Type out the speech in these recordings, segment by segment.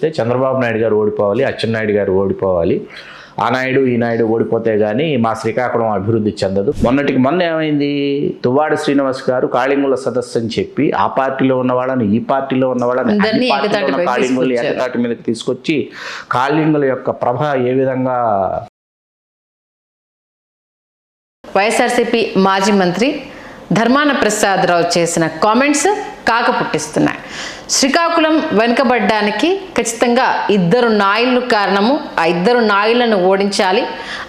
చూస్తే చంద్రబాబు నాయుడు గారు ఓడిపోవాలి, అచ్చెన్నాయుడు గారు ఓడిపోవాలి, ఆ నాయుడు ఈ నాయుడు ఓడిపోతే కానీ మా శ్రీకాకుళం అభివృద్ధి చెందదు. మొన్నటికి మొన్న ఏమైంది, తువ్వాడ శ్రీనివాస్ గారు కాళింగుల సదస్సు అని చెప్పి ఆ పార్టీలో ఉన్న వాళ్ళని ఈ పార్టీలో ఉన్న వాళ్ళని కాళింగులు ఏకతాటి మీదకి తీసుకొచ్చి కాళింగుల యొక్క ప్రభ ఏ విధంగా. వైఎస్ఆర్సీపీ మాజీ మంత్రి ధర్మాన ప్రసాదరావు చేసిన కామెంట్స్ కాక పుట్టిస్తున్నాయి. శ్రీకాకుళం వెనుకబడ్డానికి ఖచ్చితంగా ఇద్దరు నాయుళ్ళు కారణము. ఆ ఇద్దరు నాయుళ్లను ఓడించాలి,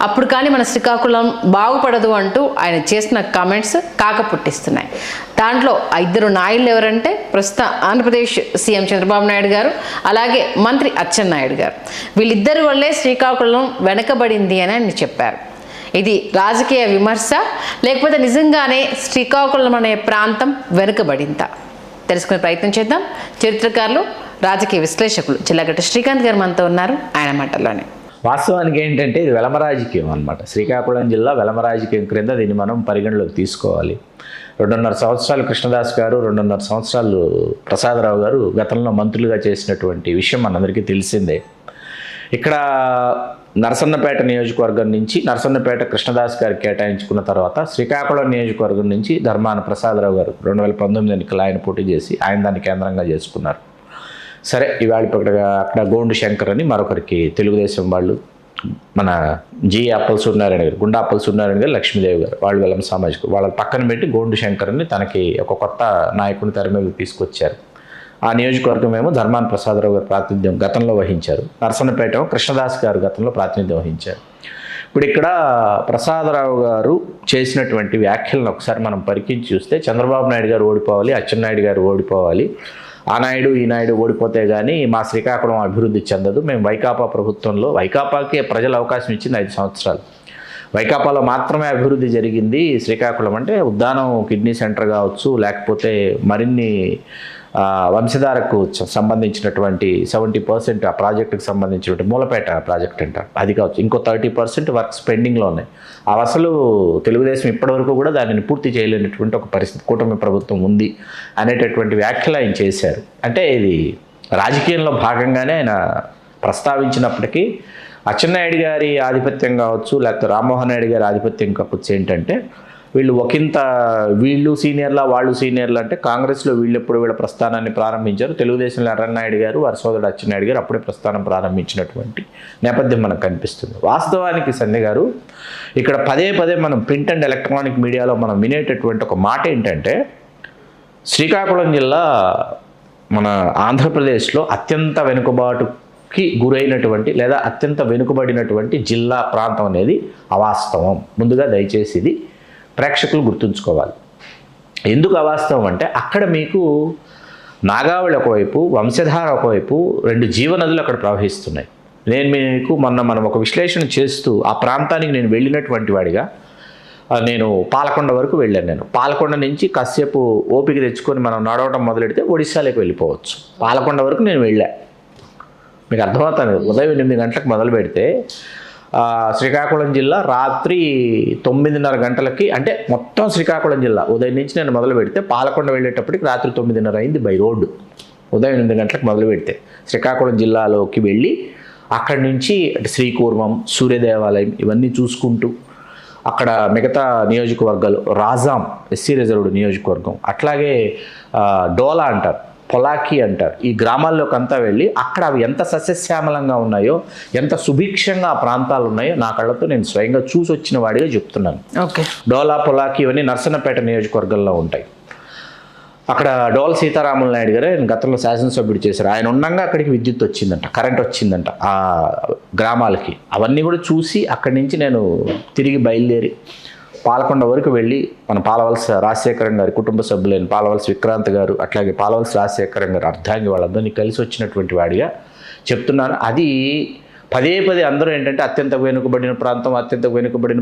అప్పుడు కానీ మన శ్రీకాకుళం బాగుపడదు అంటూ ఆయన చేసిన కామెంట్స్ కాక పుట్టిస్తున్నాయి. దాంట్లో ఆ ఇద్దరు నాయుళ్ళు ఎవరంటే ప్రస్తుత ఆంధ్రప్రదేశ్ సీఎం చంద్రబాబు నాయుడు గారు, అలాగే మంత్రి అచ్చెన్నాయుడు గారు. వీళ్ళిద్దరి వల్లే శ్రీకాకుళం వెనకబడింది అని ఆయన చెప్పారు. ఇది రాజకీయ విమర్శ లేకపోతే నిజంగానే శ్రీకాకుళం అనే ప్రాంతం వెనుకబడిందా? తెలుసుకునే ప్రయత్నం చేద్దాం. చరిత్రకారులు, రాజకీయ విశ్లేషకులు చిల్లగట్ట శ్రీకాంత్ గారు మనతో ఉన్నారు. ఆయన మాటల్లోనే వాస్తవానికి ఏంటంటే ఇది వెలమ రాజకీయం అనమాట. శ్రీకాకుళం జిల్లా వెలమ రాజకీయం క్రింద దీన్ని మనం పరిగణలోకి తీసుకోవాలి. 2.5 సంవత్సరాలు కృష్ణదాస్ గారు, 2.5 సంవత్సరాలు ప్రసాదరావు గారు గతంలో మంత్రులుగా చేసినటువంటి విషయం మనందరికీ తెలిసిందే. ఇక్కడ నరసన్నపేట నియోజకవర్గం నుంచి నరసన్నపేట కృష్ణదాస్ గారికి కేటాయించుకున్న తర్వాత శ్రీకాకుళం నియోజకవర్గం నుంచి ధర్మాన ప్రసాదరావు గారు 2019 ఎన్నికలు ఆయన పోటీ చేసి ఆయన దాన్ని కేంద్రంగా చేసుకున్నారు. సరే, ఇవాళ అక్కడ గోండు శంకర్ అని మరొకరికి తెలుగుదేశం వాళ్ళు, మన అప్పల్ సూర్యనారాయణ గారు, గుండా అప్పల్ సూర్యనారాయణ గారు, లక్ష్మీదేవి గారు, వాళ్ళు వెలమ సామాజిక వాళ్ళని పక్కన పెట్టి గోండు శంకర్ అని తనకి ఒక కొత్త నాయకుని తెర మీద తీసుకొచ్చారు. ఆ నియోజకవర్గం ఏమో ధర్మాన ప్రసాదరావు గారు ప్రాతినిధ్యం గతంలో వహించారు. నరసన్నపేట కృష్ణదాస్ గారు గతంలో ప్రాతినిధ్యం వహించారు. ఇప్పుడు ఇక్కడ ప్రసాదరావు గారు చేసినటువంటి వ్యాఖ్యలను ఒకసారి మనం పరికించి చూస్తే చంద్రబాబు నాయుడు గారు ఓడిపోవాలి, అచ్చెన్నాయుడు గారు ఓడిపోవాలి, ఆ నాయుడు ఈ నాయుడు ఓడిపోతే కానీ మా శ్రీకాకుళం అభివృద్ధి చెందదు, మేము వైకాపా ప్రభుత్వంలో, వైకాపాకే ప్రజలు అవకాశం ఇచ్చింది 5 సంవత్సరాలు, వైకాపాలో మాత్రమే అభివృద్ధి జరిగింది శ్రీకాకుళం అంటే ఉద్దానం కిడ్నీ సెంటర్ కావచ్చు, లేకపోతే మరిన్ని వంశధారకు సంబంధించినటువంటి 70% ఆ ప్రాజెక్టుకి సంబంధించినటువంటి మూలపేట ప్రాజెక్ట్ అంటారు అది కావచ్చు, ఇంకో 30% వర్క్స్ పెండింగ్లో ఉన్నాయి. అసలు తెలుగుదేశం ఇప్పటివరకు కూడా దానిని పూర్తి చేయలేనటువంటి ఒక పరిస్థితి కూటమి ప్రభుత్వం ఉంది అనేటటువంటి వ్యాఖ్యలు ఆయన చేశారు. అంటే ఇది రాజకీయంలో భాగంగానే ఆయన ప్రస్తావించినప్పటికీ అచ్చెన్నాయుడు గారి ఆధిపత్యం కావచ్చు, లేకపోతే రామ్మోహన్ నాయుడు గారి ఆధిపత్యం కావచ్చు ఏంటంటే వీళ్ళు సీనియర్లా వాళ్ళు సీనియర్లు అంటే కాంగ్రెస్లో వీళ్ళెప్పుడు వీళ్ళ ప్రస్థానాన్ని ప్రారంభించారు, తెలుగుదేశంలో ఎర్రన్నాయుడు గారు వారి సోదరుడు అచ్చెన్నాయుడు గారు అప్పుడే ప్రస్థానం ప్రారంభించినటువంటి నేపథ్యం మనకు కనిపిస్తుంది. వాస్తవానికి సంధ్య గారు ఇక్కడ పదే మనం ప్రింట్ అండ్ ఎలక్ట్రానిక్ మీడియాలో మనం వినేటటువంటి ఒక మాట ఏంటంటే శ్రీకాకుళం జిల్లా మన ఆంధ్రప్రదేశ్లో అత్యంత వెనుకబాటుకి గురైనటువంటి లేదా అత్యంత వెనుకబడినటువంటి జిల్లా ప్రాంతం అనేది అవాస్తవం. ముందుగా దయచేసి ఇది ప్రేక్షకులు గుర్తుంచుకోవాలి. ఎందుకు అవాస్తవం అంటే అక్కడ మీకు నాగావళి ఒకవైపు, వంశధార ఒకవైపు, 2 జీవనదులు అక్కడ ప్రవహిస్తున్నాయి. నేను మనం ఒక విశ్లేషణ చేస్తూ ఆ ప్రాంతానికి నేను వెళ్ళినటువంటి వాడిగా నేను పాలకొండ వరకు వెళ్ళాను. నేను పాలకొండ నుంచి కాసేపు ఓపిక తెచ్చుకొని మనం నడవడం మొదలెడితే ఒడిశాలోకి వెళ్ళిపోవచ్చు. పాలకొండ వరకు నేను వెళ్ళా, మీకు అర్థమవుతుంది. ఉదయం 8 గంటలకు మొదలు పెడితే శ్రీకాకుళం జిల్లా రాత్రి 9:30 గంటలకి, అంటే మొత్తం శ్రీకాకుళం జిల్లా ఉదయం నుంచి నేను మొదలు పెడితే పాలకొండ వెళ్ళేటప్పటికి రాత్రి 9:30 అయింది బై రోడ్డు. ఉదయం 8 గంటలకు మొదలు పెడితే శ్రీకాకుళం జిల్లాలోకి వెళ్ళి అక్కడి నుంచి శ్రీకూర్మం, సూర్యదేవాలయం ఇవన్నీ చూసుకుంటూ అక్కడ మిగతా నియోజకవర్గాలు, రాజాం ఎస్సీ రిజర్వ్డ్ నియోజకవర్గం, అట్లాగే డోలా అంటారు, పొలాకి అంటారు, ఈ గ్రామాల్లోకి అంతా వెళ్ళి అక్కడ అవి ఎంత సస్యశ్యామలంగా ఉన్నాయో, ఎంత సుభిక్షంగా ఆ ప్రాంతాలు ఉన్నాయో నా కళ్ళతో నేను స్వయంగా చూసి వచ్చిన వాడిగా చెప్తున్నాను. ఓకే, డోలా, పొలాకి ఇవన్నీ నరసన్నపేట నియోజకవర్గంలో ఉంటాయి. అక్కడ డోల సీతారాముల నాయుడు గారు ఆయన గతంలో శాసనసభ్యుడు చేశారు. ఆయన ఉండగా అక్కడికి విద్యుత్ వచ్చిందంట, కరెంట్ వచ్చిందంట ఆ గ్రామాలకి. అవన్నీ కూడా చూసి అక్కడి నుంచి నేను తిరిగి బయలుదేరి పాలకొండ వరకు వెళ్ళి మన పాలవలస రాజశేఖరం గారి కుటుంబ సభ్యులైన పాలవలస విక్రాంత్ గారు, అట్లాగే పాలవలస రాజశేఖరం గారు అర్ధాంగి వాళ్ళందరినీ కలిసి వచ్చినటువంటి వాడిగా చెప్తున్నాను. అది పదే అందరూ ఏంటంటే అత్యంత వెనుకబడిన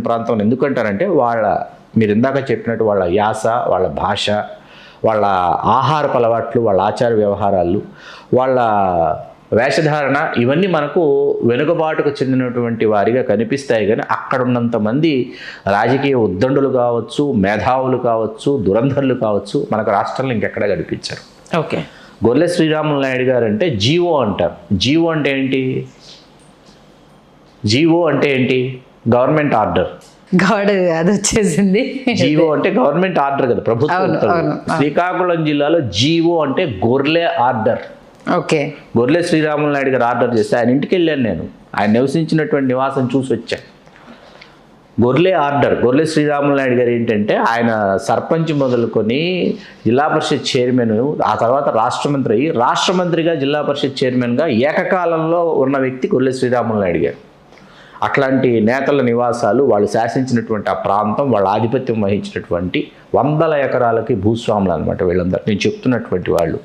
ప్రాంతం ఎందుకంటారంటే మీరు ఇందాక చెప్పినట్టు వాళ్ళ యాస, వాళ్ళ భాష, వాళ్ళ ఆహారపు అలవాట్లు, వాళ్ళ ఆచార వ్యవహారాలు, వాళ్ళ వేషధారణ ఇవన్నీ మనకు వెనుకబాటుకు చెందినటువంటి వారిగా కనిపిస్తాయి. కానీ అక్కడ ఉన్నంతమంది రాజకీయ ఉద్దండులు కావచ్చు, మేధావులు కావచ్చు, దురంధరులు కావచ్చు మనకు రాష్ట్రంలో ఇంకెక్కడా కనిపించారు. ఓకే, గొర్రె శ్రీరాములు నాయుడు గారు అంటే జీవో అంటారు. జీవో అంటే ఏంటి? జీవో అంటే ఏంటి? Government order. గాడ్ అది వచ్చేసింది. జీవో అంటే గవర్నమెంట్ ఆర్డర్ కదా, ప్రభుత్వం ఉత్తర్వులు. శ్రీకాకుళం జిల్లాలో జీవో అంటే గొర్రె ఆర్డర్. ఓకే. గొర్రె శ్రీరాములు నాయుడు గారు ఆర్డర్ చేస్తే ఆయన ఇంటికి వెళ్ళాను నేను. ఆయన నివసించినటువంటి నివాసం చూసి వచ్చాను. గొర్రె ఆర్డర్. గొర్రె శ్రీరాములు నాయుడు గారు ఏంటంటే ఆయన సర్పంచ్ మొదలుకొని జిల్లా పరిషత్ చైర్మన్, ఆ తర్వాత రాష్ట్ర మంత్రిగా జిల్లా పరిషత్ చైర్మన్గా ఏకకాలంలో ఉన్న వ్యక్తి గొర్రె శ్రీరాములు నాయుడు గారు. అట్లాంటి నేతల నివాసాలు, వాళ్ళు శాసించినటువంటి ఆ ప్రాంతం, వాళ్ళ ఆధిపత్యం వహించినటువంటి వందల ఎకరాలకి భూస్వాములు అనమాట వీళ్ళందరూ, నేను చెప్తున్నటువంటి వాళ్ళు.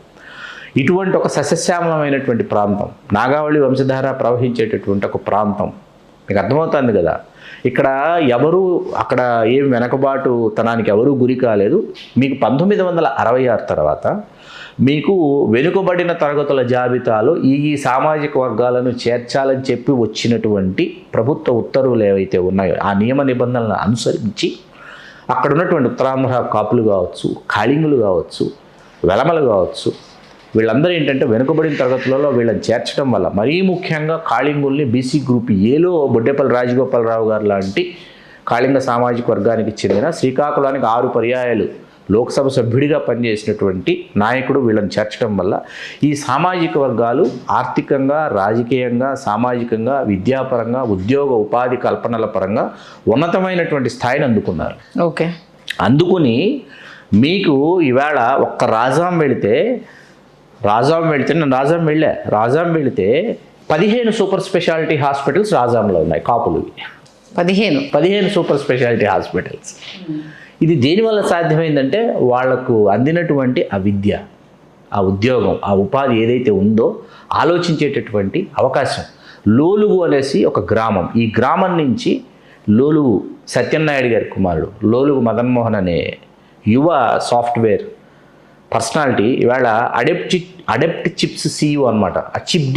ఇటువంటి ఒక సస్యశ్యామలమైనటువంటి ప్రాంతం, నాగావళి వంశధార ప్రవహించేటటువంటి ఒక ప్రాంతం. మీకు అర్థమవుతుంది కదా. ఇక్కడ ఎవరు అక్కడ ఏం వెనకబాటు తనానికి ఎవరూ గురి కాలేదు. మీకు 1966 తర్వాత మీకు వెనుకబడిన తరగతుల జాబితాలో ఈ సామాజిక వర్గాలను చేర్చాలని చెప్పి వచ్చినటువంటి ప్రభుత్వ ఉత్తర్వులు ఏవైతే ఉన్నాయో ఆ నియమ నిబంధనలను అనుసరించి అక్కడ ఉన్నటువంటి ఉత్తరాంధ్ర కాపులు కావచ్చు, కాళింగులు కావచ్చు, వెలమలు కావచ్చు, వీళ్ళందరూ ఏంటంటే వెనుకబడిన తరగతులలో వీళ్ళని చేర్చడం వల్ల, మరీ ముఖ్యంగా కాళింగుల్ని బీసీ గ్రూప్ ఏలో బొడ్డేపల్లి రాజగోపాలరావు గారు లాంటి కాళింగ సామాజిక వర్గానికి చెందిన, శ్రీకాకుళానికి 6 పర్యాయాలు లోక్సభ సభ్యుడిగా పనిచేసినటువంటి నాయకుడు వీళ్ళని చేర్చడం వల్ల ఈ సామాజిక వర్గాలు ఆర్థికంగా, రాజకీయంగా, సామాజికంగా, విద్యాపరంగా, ఉద్యోగ ఉపాధి కల్పనల పరంగా ఉన్నతమైనటువంటి స్థాయిని అందుకున్నారు. ఓకే. అందుకుని మీకు ఈవేళ ఒక్క రాజాం వెళితే నేను రాజాం వెళితే 15 సూపర్ స్పెషాలిటీ హాస్పిటల్స్ రాజాంలో ఉన్నాయి. కాపులువి 15 సూపర్ స్పెషాలిటీ హాస్పిటల్స్. ఇది దేనివల్ల సాధ్యమైందంటే వాళ్లకు అందినటువంటి ఆ విద్య, ఆ ఉద్యోగం, ఆ ఉపాధి ఏదైతే ఉందో ఆలోచించేటటువంటి అవకాశం. లోలుగు అనేసి ఒక గ్రామం. ఈ గ్రామం నుంచి లోలుగు సత్యనారాయణ గారి కుమారుడు లోలుగు మదన్మోహన్ అనే యువ సాఫ్ట్వేర్ పర్సనాలిటీ ఇవాళ అడెప్ట్ చిప్స్ CEO అనమాట. ఆ చిప్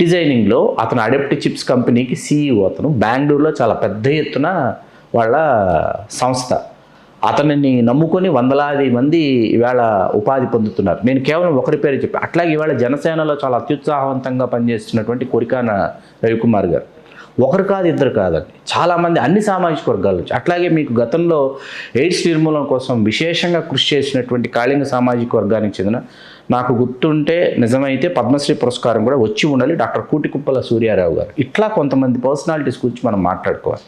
డిజైనింగ్లో అతను అడెప్ట్ చిప్స్ కంపెనీకి CEO. అతను బెంగళూరులో చాలా పెద్ద ఎత్తున వాళ్ళ సంస్థ. అతనిని నమ్ముకొని వందలాది మంది ఇవాళ ఉపాధి పొందుతున్నారు. నేను కేవలం ఒకరి పేరు చెప్పాను. అట్లాగే ఇవాళ జనసేనలో చాలా అత్యుత్సాహవంతంగా పనిచేస్తున్నటువంటి కొరికాన రవికుమార్ గారు. ఒకరు కాదు, ఇద్దరు కాదండి, చాలామంది అన్ని సామాజిక వర్గాల నుంచి. అట్లాగే మీకు గతంలో ఎయిడ్స్ నిర్మూలన కోసం విశేషంగా కృషి చేసినటువంటి కాళింగ సామాజిక వర్గానికి చెందిన, నాకు గుర్తుంటే నిజమైతే పద్మశ్రీ పురస్కారం కూడా వచ్చి ఉండాలి, డాక్టర్ కూటికుప్పల సూర్యారావు గారు. ఇట్లా కొంతమంది పర్సనాలిటీస్ గురించి మనం మాట్లాడుకోవాలి.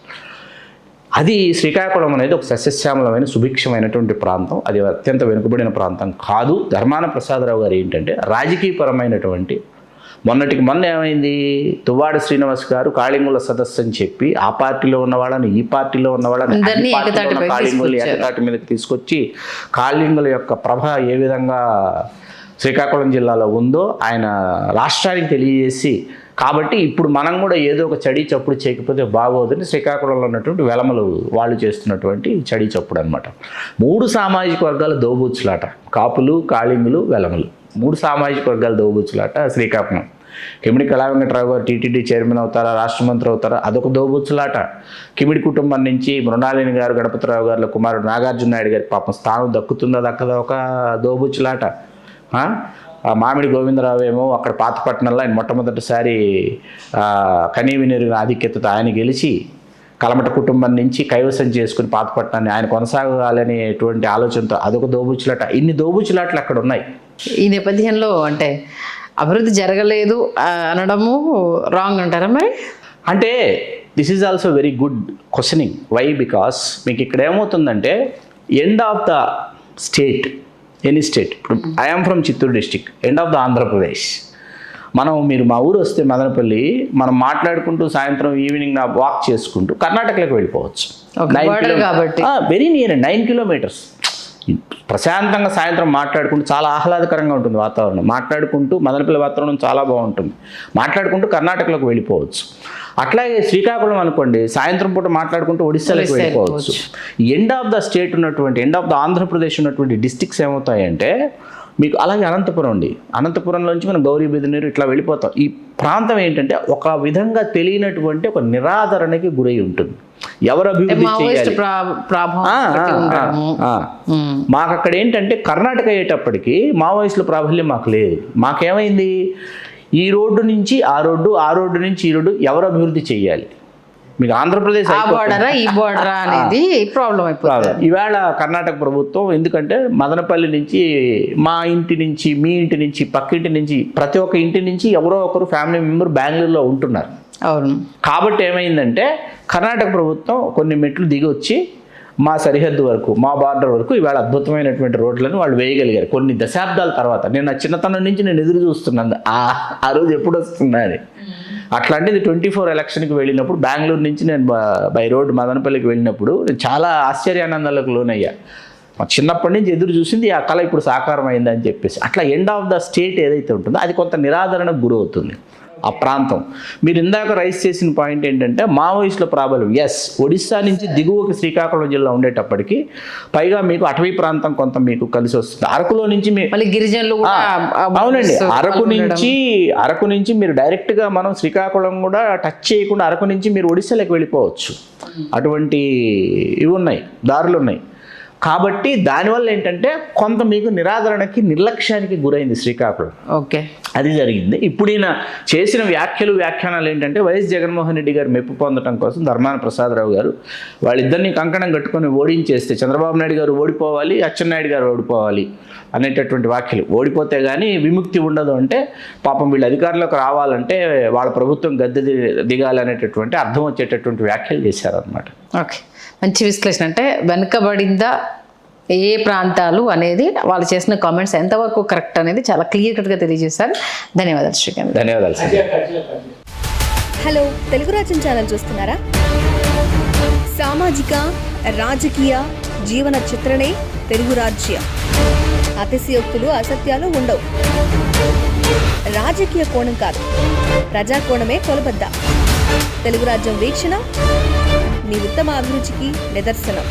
అది శ్రీకాకుళం అనేది ఒక సస్యశ్యామలమైన సుభిక్షమైనటువంటి ప్రాంతం. అది అత్యంత వెనుకబడిన ప్రాంతం కాదు. ధర్మాన ప్రసాదరావు గారు ఏంటంటే రాజకీయపరమైనటువంటి, మొన్నటికి మొన్న ఏమైంది, తువ్వాడ శ్రీనివాస్ గారు కాళింగుల సదస్సు అని చెప్పి ఆ పార్టీలో ఉన్న వాళ్ళని, ఈ పార్టీలో ఉన్న వాళ్ళని కాళింగులు ఏకతాటి మీదకి తీసుకొచ్చి కాళింగుల యొక్క ప్రభ ఏ విధంగా శ్రీకాకుళం జిల్లాలో ఉందో ఆయన రాష్ట్రానికి తెలియజేసి, కాబట్టి ఇప్పుడు మనం కూడా ఏదో ఒక చడి చప్పుడు చేయకపోతే బాగోదని శ్రీకాకుళంలో ఉన్నటువంటి వెలమలు వాళ్ళు చేస్తున్నటువంటి చడి చప్పుడు అనమాట. 3 సామాజిక వర్గాల దోబూచులాట, కాపులు, కాళింగులు, వెలమలు. 3 సామాజిక వర్గాల దోబూచులాట శ్రీకాకుళం. కిమిడి కళావెంకటరావు గారు టీటీడీ చైర్మన్ అవుతారా, రాష్ట్ర మంత్రి అవుతారా, అదొక దోబూచులాట. కిమిడి కుటుంబం నుంచి మృణాలిని గారు, గణపతిరావు గారి కుమారుడు నాగార్జున నాయుడు గారికి పాపం స్థానం దక్కుతుందా దక్కదా ఒక దోబూచులాట. మామిడి గోవిందరావు ఏమో అక్కడ పాతపట్నంలో ఆయన మొట్టమొదటిసారి కనీవినీరు ఆధిక్యతతో ఆయన గెలిచి కలమట కుటుంబం నుంచి కైవసం చేసుకుని పాతపట్నాన్ని ఆయన కొనసాగాలనేటువంటి ఆలోచనతో అదొక దోబూచులాట. ఇన్ని దోబూచులాట్లు అక్కడ ఉన్నాయి. ఈ నేపథ్యంలో అంటే అభివృద్ధి జరగలేదు అనడము రాంగ్ అంటారా మరి? అంటే this is also very good questioning. Why? Because మీకు ఇక్కడ ఏమవుతుందంటే end of the state, any state, ఇప్పుడు I'm from Chittoor district, end of the Andhra Pradesh. మీరు మా ఊరు వస్తే మదనపల్లి, మనం మాట్లాడుకుంటూ సాయంత్రం ఈవినింగ్ వాక్ చేసుకుంటూ కర్ణాటకలోకి వెళ్ళిపోవచ్చు. Very near, 9 kilometres. ప్రశాంతంగా సాయంత్రం మాట్లాడుకుంటూ చాలా ఆహ్లాదకరంగా ఉంటుంది వాతావరణం. మాట్లాడుకుంటూ మదనపల్లి వాతావరణం చాలా బాగుంటుంది. మాట్లాడుకుంటూ కర్ణాటకలోకి వెళ్ళిపోవచ్చు. అట్లాగే శ్రీకాకుళం అనుకోండి, సాయంత్రం పూట మాట్లాడుకుంటూ ఒడిస్సాలోకి వెళ్ళిపోవచ్చు. ఎండ్ ఆఫ్ ద స్టేట్ ఉన్నటువంటి, ఎండ్ ఆఫ్ ద ఆంధ్రప్రదేశ్ ఉన్నటువంటి డిస్ట్రిక్ట్స్ ఏమవుతాయంటే మీకు అలాగే అనంతపురం ఉంది. అనంతపురంలోంచి మనం గౌరీ బిదనీరు ఇట్లా వెళ్ళిపోతాం. ఈ ప్రాంతం ఏంటంటే ఒక విధంగా తెలియనటువంటి ఒక నిరాదరణకి గురై ఉంటుంది. ఎవరు అభివృద్ధి మావోయిస్ట్ చేయాలి. ప్రభావం బట్టి ఉండడము. మాకు అక్కడ ఏంటంటే కర్ణాటక అయ్యేటప్పటికి మావోయిస్టుల ప్రాబల్యం మాకు లేదు. మాకేమైంది, ఈ రోడ్డు నుంచి ఆ రోడ్డు, ఆ రోడ్డు నుంచి ఈ రోడ్డు ఎవరు అభివృద్ధి చేయాలి. మీకు ఆంధ్రప్రదేశ్ ఆ బోర్డరా ఈ బోర్డరా అనేది ప్రాబ్లం అయిపోతుంది. ఈవేళ కర్ణాటక ప్రభుత్వం ఎందుకంటే మదనపల్లి నుంచి, మా ఇంటి నుంచి, మీ ఇంటి నుంచి, పక్కింటి నుంచి, ప్రతి ఒక్క ఇంటి నుంచి ఎవరో ఒకరు ఫ్యామిలీ మెంబర్ బెంగళూరులో ఉంటున్నారు. అవును. కాబట్టి ఏమైందంటే కర్ణాటక ప్రభుత్వం కొన్ని మెట్లు దిగి వచ్చి మా సరిహద్దు వరకు, మా బార్డర్ వరకు ఇవాళ అద్భుతమైనటువంటి రోడ్లను వాళ్ళు వేయగలిగారు కొన్ని దశాబ్దాల తర్వాత. నేను నా చిన్నతనం నుంచి నేను ఎదురు చూస్తున్నాను ఆ రోజు ఎప్పుడు వస్తున్నా అని. అట్లాంటిది 24 ఎలక్షన్కి వెళ్ళినప్పుడు బెంగళూరు నుంచి నేను బై రోడ్ మదనపల్లికి వెళ్ళినప్పుడు నేను చాలా ఆశ్చర్యానందాలకు లోనయ్యా. మా చిన్నప్పటి నుంచి ఎదురు చూసింది ఆ కళ ఇప్పుడు సాకారం అయిందని చెప్పేసి. అట్లా ఎండ్ ఆఫ్ ద స్టేట్ ఏదైతే ఉంటుందో అది కొంత నిరాదరణకు గురవుతుంది ఆ ప్రాంతం. మీరు ఇందాక రైస్ చేసిన పాయింట్ ఏంటంటే మావోయిస్టుల ప్రాబల్యం. ఎస్, ఒడిస్సా నుంచి దిగువకి శ్రీకాకుళం జిల్లా ఉండేటప్పటికి పైగా మీకు అటవీ ప్రాంతం కొంత మీకు కలిసి వస్తుంది. అరకులో నుంచి మళ్ళీ గిరిజనులు కూడా అవునండి, అరకు నుంచి మీరు డైరెక్ట్గా మనం శ్రీకాకుళం కూడా టచ్ చేయకుండా అరకు నుంచి మీరు ఒడిస్సాలోకి వెళ్ళిపోవచ్చు. అటువంటి ఇవి ఉన్నాయి, దారులు ఉన్నాయి. కాబట్టి దానివల్ల ఏంటంటే కొంత మీకు నిరాదరణకి, నిర్లక్ష్యానికి గురైంది శ్రీకాకుళం. ఓకే, అది జరిగింది. ఇప్పుడు ఈయన చేసిన వ్యాఖ్యానాలు ఏంటంటే వైఎస్ జగన్మోహన్ రెడ్డి గారు మెప్పు పొందడం కోసం ధర్మాన ప్రసాదరావు గారు వాళ్ళిద్దరినీ కంకణం కట్టుకొని ఓడించేస్తే చంద్రబాబు నాయుడు గారు ఓడిపోవాలి, అచ్చెన్నాయుడు గారు ఓడిపోవాలి అనేటటువంటి వ్యాఖ్యలు. ఓడిపోతే కానీ విముక్తి ఉండదు అంటే పాపం వీళ్ళు అధికారంలోకి రావాలంటే వాళ్ళ ప్రభుత్వం గద్దె దిగాలనేటటువంటి అర్థం వచ్చేటటువంటి వ్యాఖ్యలు చేశారనమాట. ఓకే, మంచి విశ్లేషణ. అంటే వెనుకబడిందా ఏ ప్రాంతాలు అనేది వాళ్ళు చేసిన కామెంట్స్ ఎంతవరకు కరెక్ట్ అనేది చాలా క్లియర్ కట్గా తెలియజేశారు. ధన్యవాదాలు శ్రీకాంత్. ధన్యవాదాలు. హలో, తెలుగు రాజ్యం ఛానల్ చూస్తున్నారా? సామాజిక, రాజకీయ, జీవన చిత్రణే తెలుగు రాజ్యం. అతిశయోక్తులు, అసత్యాలు ఉండవు. రాజకీయ కోణం కాదు, ప్రజా కోణమే కొలబద్ద. తెలుగు రాజ్యం వీక్షణ మీ ఉత్తమ అభిరుచికి నిదర్శనం.